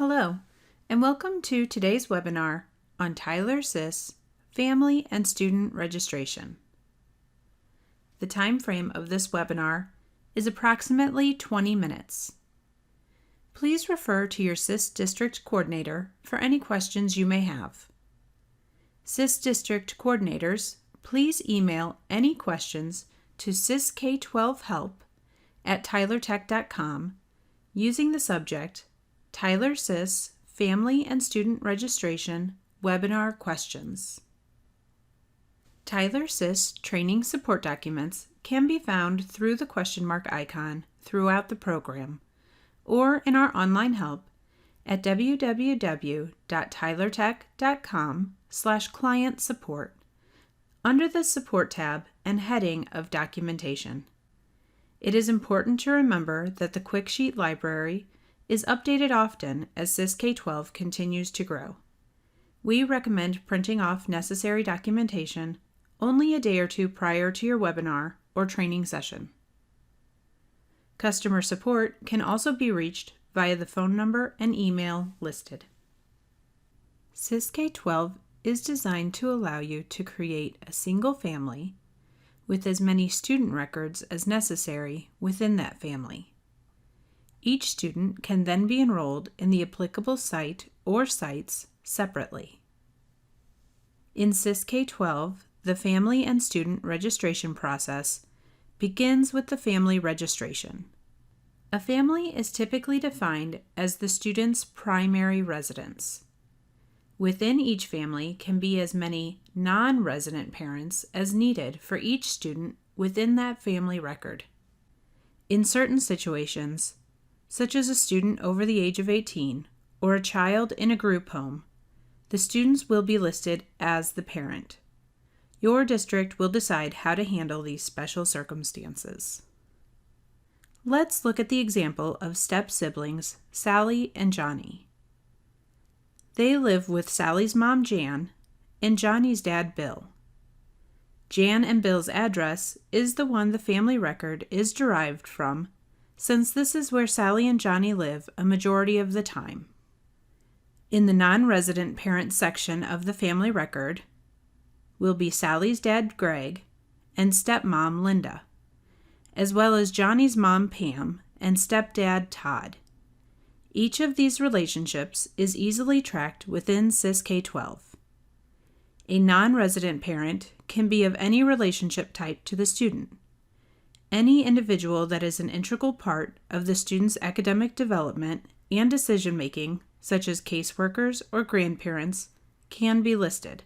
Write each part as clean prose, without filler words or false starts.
Hello, and welcome to today's webinar on Tyler SIS Family and Student Registration. The time frame of this webinar is approximately 20 minutes. Please refer to your SIS District Coordinator for any questions you may have. SIS District Coordinators, please email any questions to sisk12help@tylertech.com using the subject Tyler SIS Family and Student Registration Webinar Questions. Tyler SIS training support documents can be found through the question mark icon throughout the program or in our online help at www.tylertech.com/client-support under the Support tab and heading of Documentation. It is important to remember that the QuickSheet library is updated often as SIS K-12 continues to grow. We recommend printing off necessary documentation only a day or two prior to your webinar or training session. Customer support can also be reached via the phone number and email listed. SIS K-12 is designed to allow you to create a single family with as many student records as necessary within that family. Each student can then be enrolled in the applicable site or sites separately. In SIS K-12, the family and student registration process begins with the family registration. A family is typically defined as the student's primary residence. Within each family can be as many non-resident parents as needed for each student within that family record. In certain situations, such as a student over the age of 18 or a child in a group home, the students will be listed as the parent. Your district will decide how to handle these special circumstances. Let's look at the example of step siblings Sally and Johnny. They live with Sally's mom, Jan, and Johnny's dad, Bill. Jan and Bill's address is the one the family record is derived from, since this is where Sally and Johnny live a majority of the time. In the non-resident parent section of the family record will be Sally's dad, Greg, and stepmom, Linda, as well as Johnny's mom, Pam, and stepdad, Todd. Each of these relationships is easily tracked within SIS K-12. A non-resident parent can be of any relationship type to the student. Any individual that is an integral part of the student's academic development and decision-making, such as caseworkers or grandparents, can be listed.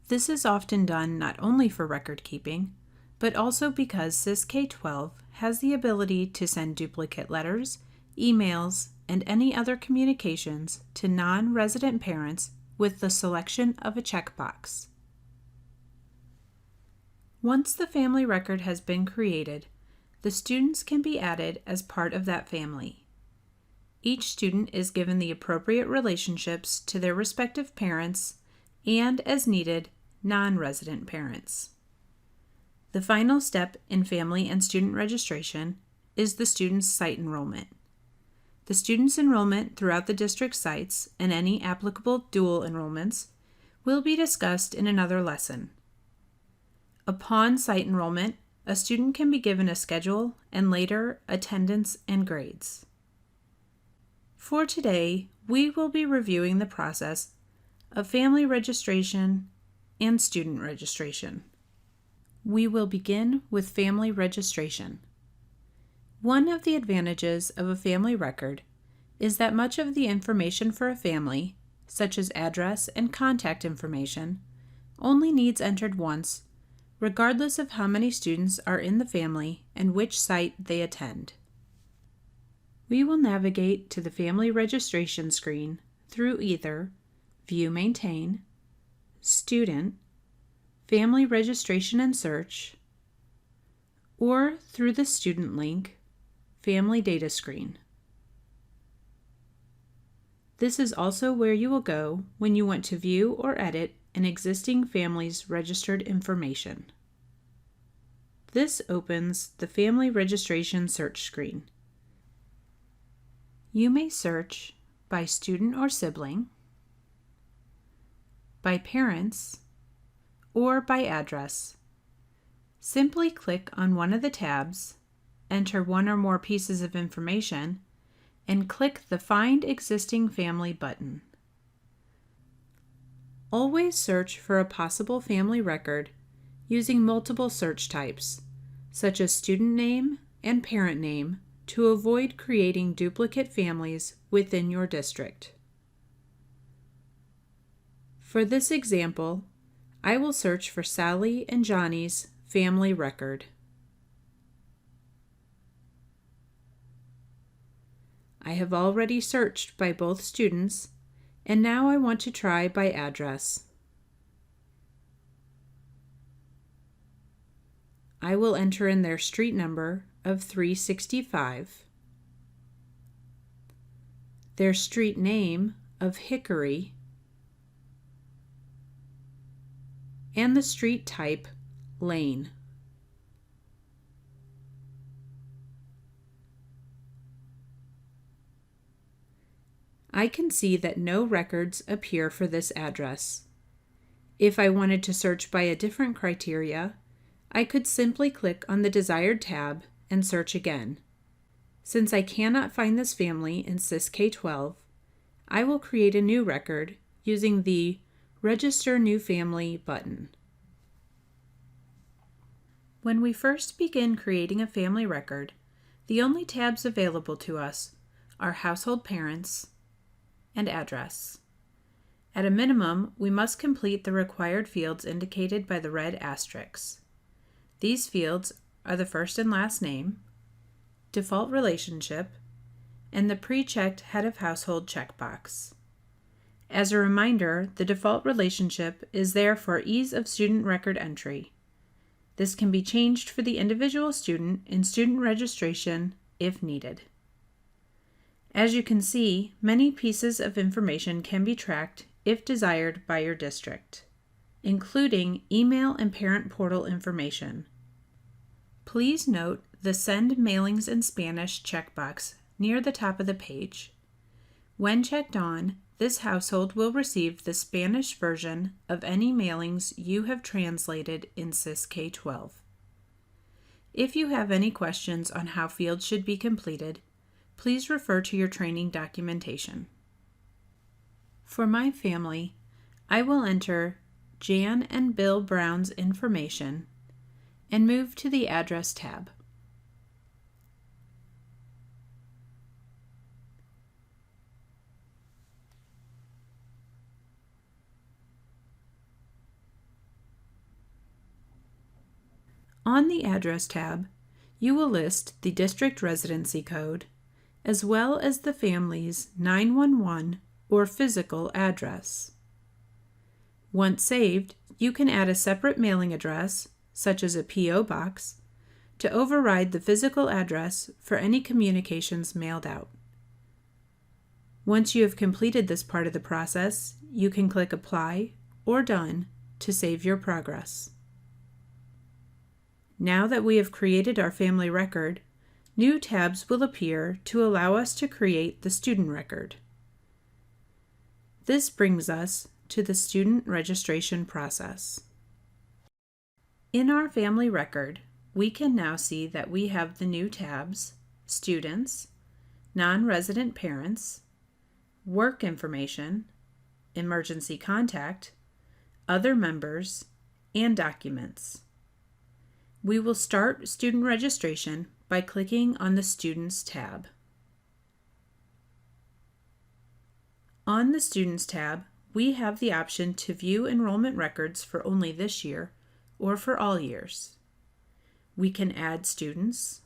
This is often done not only for record keeping, but also because SIS K-12 has the ability to send duplicate letters, emails, and any other communications to non-resident parents with the selection of a checkbox. Once the family record has been created, the students can be added as part of that family. Each student is given the appropriate relationships to their respective parents and, as needed, non-resident parents. The final step in family and student registration is the student's site enrollment. The student's enrollment throughout the district sites and any applicable dual enrollments will be discussed in another lesson. Upon site enrollment, a student can be given a schedule and later attendance and grades. For today, we will be reviewing the process of family registration and student registration. We will begin with family registration. One of the advantages of a family record is that much of the information for a family, such as address and contact information, only needs entered once, regardless of how many students are in the family and which site they attend. We will navigate to the family registration screen through either View Maintain, Student, Family Registration and Search, or through the Student link, Family Data Screen. This is also where you will go when you want to view or edit an existing family's registered information. This opens the Family Registration Search screen. You may search by student or sibling, by parents, or by address. Simply click on one of the tabs, enter one or more pieces of information, and click the Find Existing Family button. Always search for a possible family record using multiple search types, such as student name and parent name, to avoid creating duplicate families within your district. For this example, I will search for Sally and Johnny's family record. I have already searched by both students, and now I want to try by address. I will enter in their street number of 365, their street name of Hickory, and the street type Lane. I can see that no records appear for this address. If I wanted to search by a different criteria, I could simply click on the desired tab and search again. Since I cannot find this family in SIS K-12, I will create a new record using the Register New Family button. When we first begin creating a family record, the only tabs available to us are Household Parents and Address. At a minimum, we must complete the required fields indicated by the red asterisks. These fields are the first and last name, default relationship, and the pre-checked head of household checkbox. As a reminder, the default relationship is there for ease of student record entry. This can be changed for the individual student in student registration if needed. As you can see, many pieces of information can be tracked if desired by your district, including email and parent portal information. Please note the Send Mailings in Spanish checkbox near the top of the page. When checked on, this household will receive the Spanish version of any mailings you have translated in SIS K-12. If you have any questions on how fields should be completed, please refer to your training documentation. For my family, I will enter Jan and Bill Brown's information and move to the Address tab. On the Address tab, you will list the district residency code, as well as the family's 911 or physical address. Once saved, you can add a separate mailing address, such as a P.O. box, to override the physical address for any communications mailed out. Once you have completed this part of the process, you can click Apply or Done to save your progress. Now that we have created our family record, new tabs will appear to allow us to create the student record. This brings us to the student registration process. In our family record, we can now see that we have the new tabs, Students, Non-Resident Parents, Work Information, Emergency Contact, Other Members, and Documents. We will start student registration by clicking on the Students tab. On the Students tab, we have the option to view enrollment records for only this year or for all years. We can add students,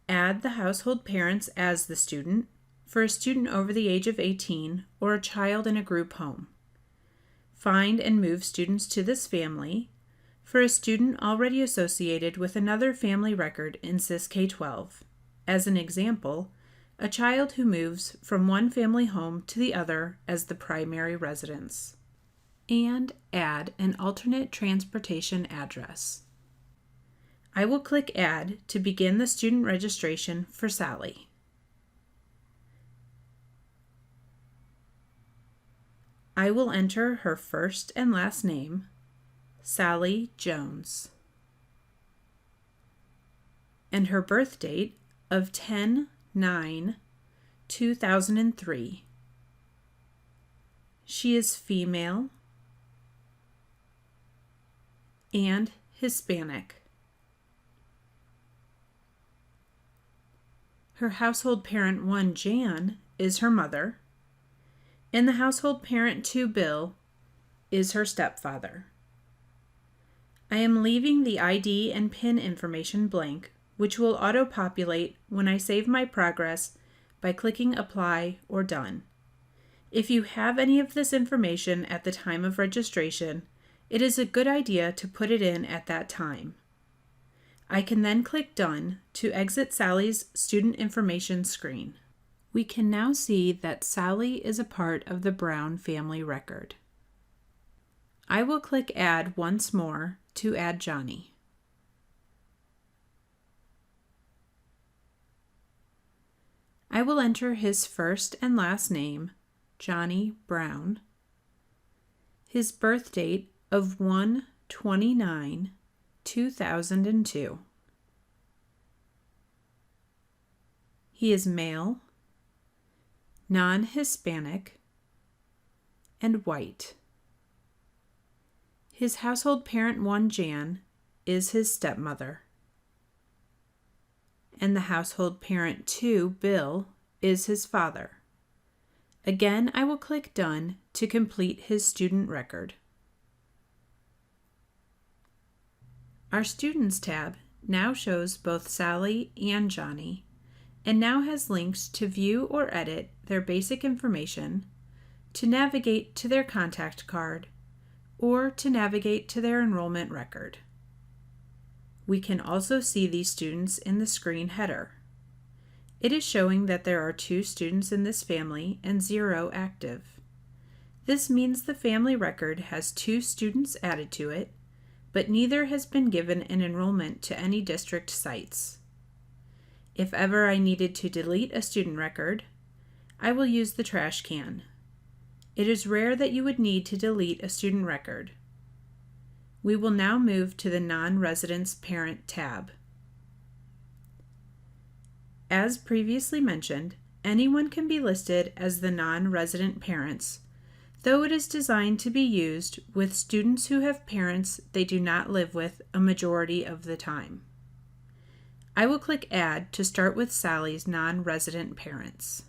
add the household parents as the student for a student over the age of 18 or a child in a group home, find and move students to this family for a student already associated with another family record in SIS K-12. As an example, a child who moves from one family home to the other as the primary residence. And add an alternate transportation address. I will click Add to begin the student registration for Sally. I will enter her first and last name, Sally Jones, and her birth date of 10/9/2003. She is female and Hispanic. Her household parent 1, Jan, is her mother, and the household parent 2, Bill, is her stepfather. I am leaving the ID and PIN information blank, which will auto-populate when I save my progress by clicking Apply or Done. If you have any of this information at the time of registration, it is a good idea to put it in at that time. I can then click Done to exit Sally's student information screen. We can now see that Sally is a part of the Brown family record. I will click Add once more to add Johnny. I will enter his first and last name, Johnny Brown, his birth date of 1/29/2002. He is male, non-Hispanic, and white. His household parent 1, Jan, is his stepmother, and the household parent 2, Bill, is his father. Again, I will click Done to complete his student record. Our Students tab now shows both Sally and Johnny, and now has links to view or edit their basic information, to navigate to their contact card, or to navigate to their enrollment record. We can also see these students in the screen header. It is showing that there are 2 students in this family and 0 active. This means the family record has 2 students added to it, but neither has been given an enrollment to any district sites. If ever I needed to delete a student record, I will use the trash can. It is rare that you would need to delete a student record. We will now move to the Non-Residence Parent tab. As previously mentioned, anyone can be listed as the non-resident parents, though it is designed to be used with students who have parents they do not live with a majority of the time. I will click Add to start with Sally's non-resident parents.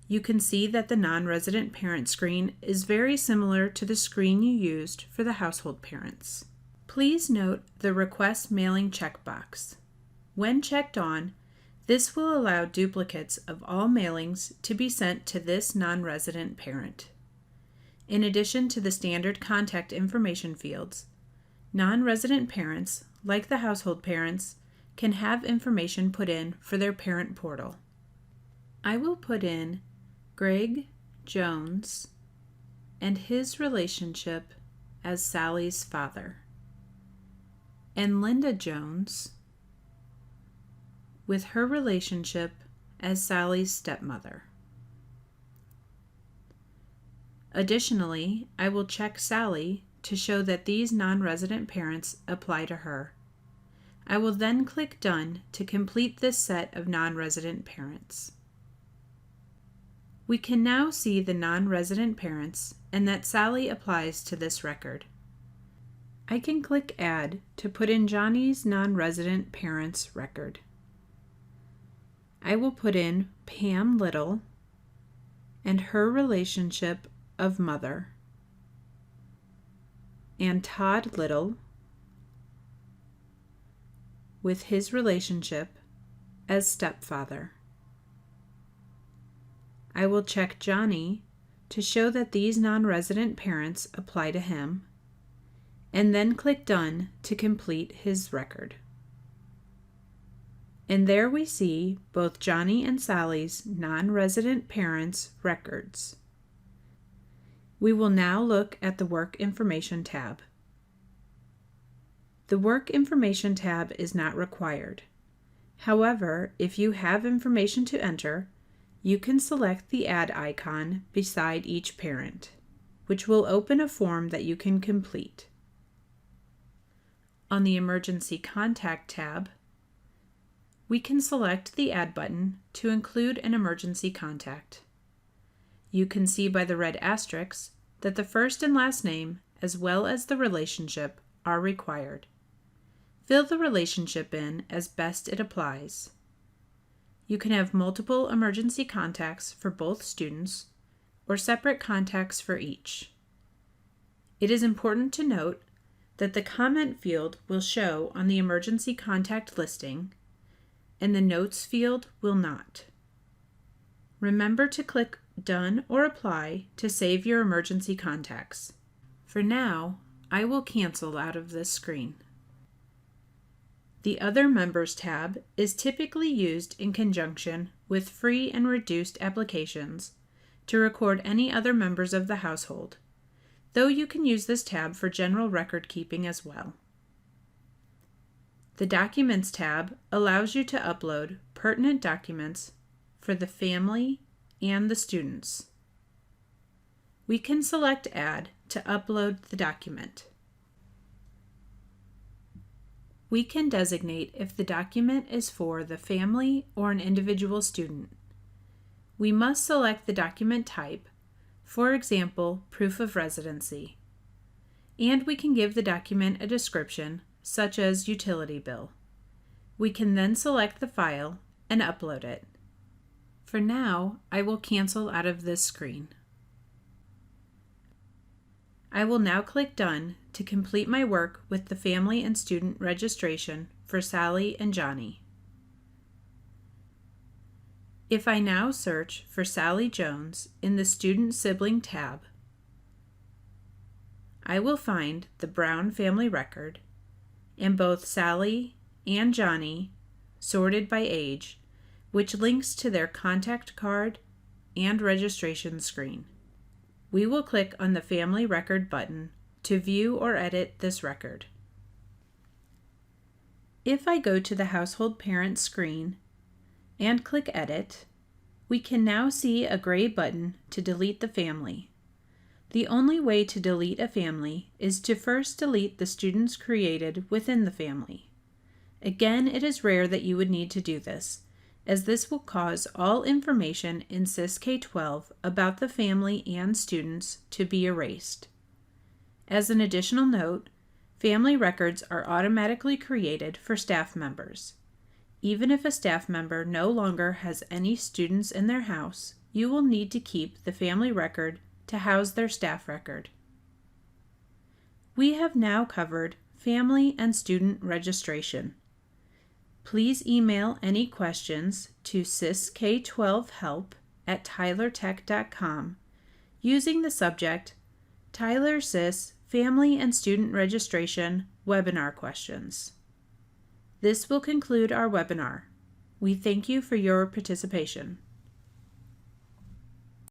You can see that the non-resident parent screen is very similar to the screen you used for the household parents. Please note the Request Mailing checkbox. When checked on, this will allow duplicates of all mailings to be sent to this non-resident parent. In addition to the standard contact information fields, non-resident parents, like the household parents, can have information put in for their parent portal. I will put in Greg Jones and his relationship as Sally's father, and Linda Jones with her relationship as Sally's stepmother. Additionally, I will check Sally to show that these non-resident parents apply to her. I will then click Done to complete this set of non-resident parents. We can now see the non-resident parents and that Sally applies to this record. I can click Add to put in Johnny's non-resident parents record. I will put in Pam Little and her relationship of mother, and Todd Little with his relationship as stepfather. I will check Johnny to show that these non-resident parents apply to him, and then click Done to complete his record. And there we see both Johnny and Sally's non-resident parents' records. We will now look at the Work Information tab. The Work Information tab is not required. However, if you have information to enter, you can select the Add icon beside each parent. which will open a form that you can complete. On the Emergency Contact tab, we can select the Add button to include an emergency contact. You can see by the red asterisks that the first and last name, as well as the relationship, are required. Fill the relationship in as best it applies. You can have multiple emergency contacts for both students or separate contacts for each. It is important to note that the comment field will show on the emergency contact listing and the notes field will not. Remember to click Done or Apply to save your emergency contacts. For now, I will cancel out of this screen. The Other Members tab is typically used in conjunction with free and reduced applications to record any other members of the household, though you can use this tab for general record keeping as well. The Documents tab allows you to upload pertinent documents for the family and the students. We can select Add to upload the document. We can designate if the document is for the family or an individual student. We must select the document type, for example, proof of residency, and we can give the document a description such as utility bill. We can then select the file and upload it. For now, I will cancel out of this screen. I will now click Done to complete my work with the family and student registration for Sally and Johnny. If I now search for Sally Jones in the Student Sibling tab, I will find the Brown family record and both Sally and Johnny sorted by age, which links to their contact card and registration screen. We will click on the Family Record button to view or edit this record. If I go to the Household Parent screen and click Edit, we can now see a gray button to delete the family. The only way to delete a family is to first delete the students created within the family. Again, it is rare that you would need to do this, as this will cause all information in SIS K-12 about the family and students to be erased. As an additional note, family records are automatically created for staff members. Even if a staff member no longer has any students in their house, you will need to keep the family record to house their staff record. We have now covered family and student registration. Please email any questions to sisk12help@tylertech.com using the subject Tyler SIS Family and Student Registration Webinar Questions. This will conclude our webinar. We thank you for your participation.